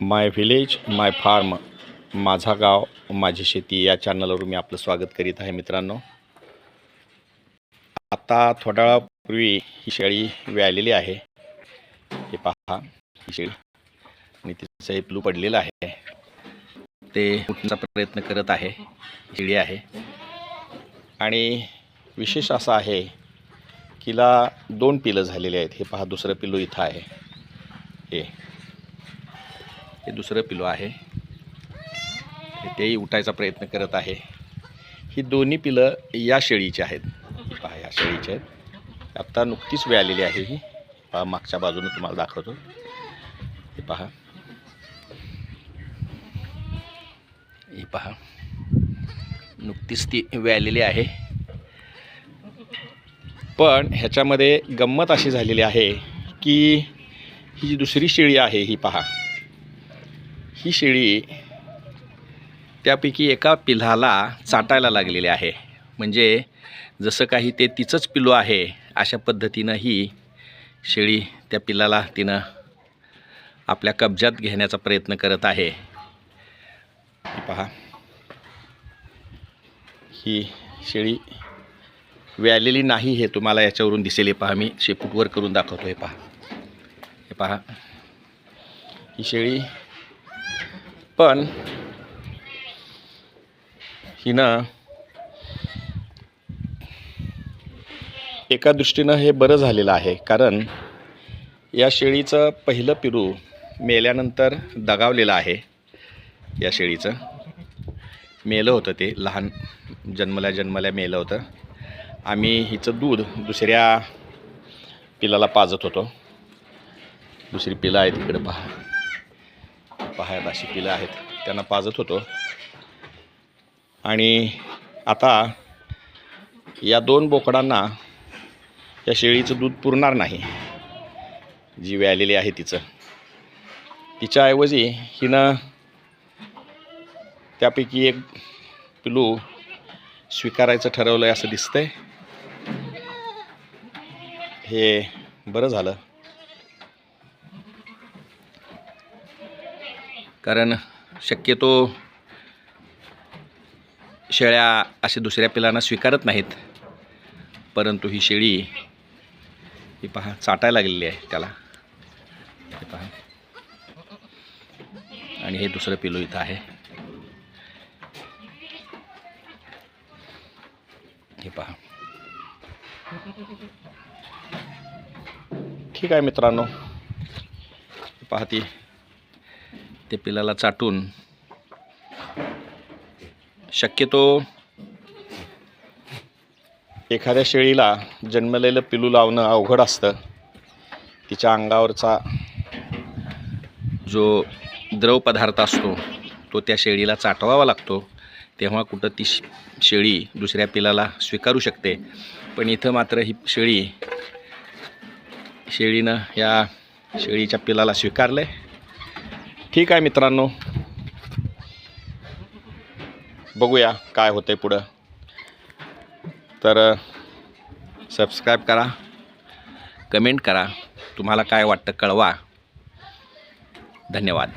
माय village माय form, माझा गाव माझी शेती या चॅनलवर मी आपलं स्वागत करीत आहे. मित्रांनो, आता थोड्या वेळापूर्वी ही शेळी व्यालेली आहे. हे पहा, ही शेळी आणि तिचं हे पिलू पडलेलं आहे. ते उठण्याचा प्रयत्न करत आहे. शेळी आहे आणि विशेष असं आहे की ला 2 पिलं झालेले आहेत. हे पहा, दुसरं पिलू इथं आहे. हे दुसरं पिलू आहे. तेही उठायचा प्रयत्न करत आहे. ही दोन्ही पिलं या शेळीची आहेत. पहा, या शेळीची आहेत. आत्ता नुकतीच व्यालेली आहे. ही पहा, मागच्या बाजूने तुम्हाला दाखवतो. हे पहा, ही पहा, नुकतीच ती व्यालेली आहे. पण ह्याच्यामध्ये गंमत अशी झालेली आहे की ही जी दुसरी शेळी आहे, ही पहा, ही शेळी त्यापैकी एका पिल्लाला चाटायला लागलेली आहे. म्हणजे जसं काही ते तिचंच पिल्लू आहे अशा पद्धतीनं ही शेळी त्या पिल्लाला तिनं आपल्या कब्जात घेण्याचा प्रयत्न करत आहे. पहा, ही शेळी व्यालेली नाही हे तुम्हाला याच्यावरून दिसेल. हे पहा, मी शेपूटवर करून दाखवतो. हे पहा, हे पहा, ही शेळी पण हिनं एका दृष्टीनं हे बरं झालेलं आहे. कारण या शेळीचं पहिलं पिलू मेल्यानंतर दगावलेलं आहे. या शेळीचं मेलं होतं, ते लहान जन्मल्या मेलं होतं. आम्ही हिचं दूध दुसऱ्या पिलाला पाजत होतो. दुसरी पिलं आहेत इकडे, पहा पहा, अशी पिलं आहेत, त्यांना पाजत होतो. आणि आता या 2 बोकडांना या शेळीचं दूध पुरणार नाही. जी व्यालेली आहे तिच्याऐवजी हिनं त्यापैकी एक पिलू स्वीकारायचं ठरवलं आहे असं दिसतंय. हे बरं झालं, कारण शक्यतो शेळ्या असे दुसऱ्या पिलांना स्वीकारत नाहीत. परंतु ही शेळी, ही पहा, चाटायला लागलेली आहे त्याला. हे पहा, आणि हे दुसरं पिलू इथं आहे. हे पहा. ठीक आहे मित्रांनो, पहा, ते पिलाला चाटून शक्यतो एखाद्या शेळीला जन्मलेलं पिलू लावणं अवघड असतं. तिच्या अंगावरचा जो द्रव पदार्थ असतो तो त्या शेळीला चाटवावा लागतो. तेव्हा कुठं ती शेळी दुसऱ्या पिलाला स्वीकारू शकते. पण इथं मात्र ही शेळीनं या शेळीच्या पिलाला स्वीकारलं आहे. ठीक आहे मित्रांनो, बघूया काय होतंय पुढं. तर सबस्क्राईब करा, कमेंट करा, तुम्हाला काय वाटतं कळवा. धन्यवाद.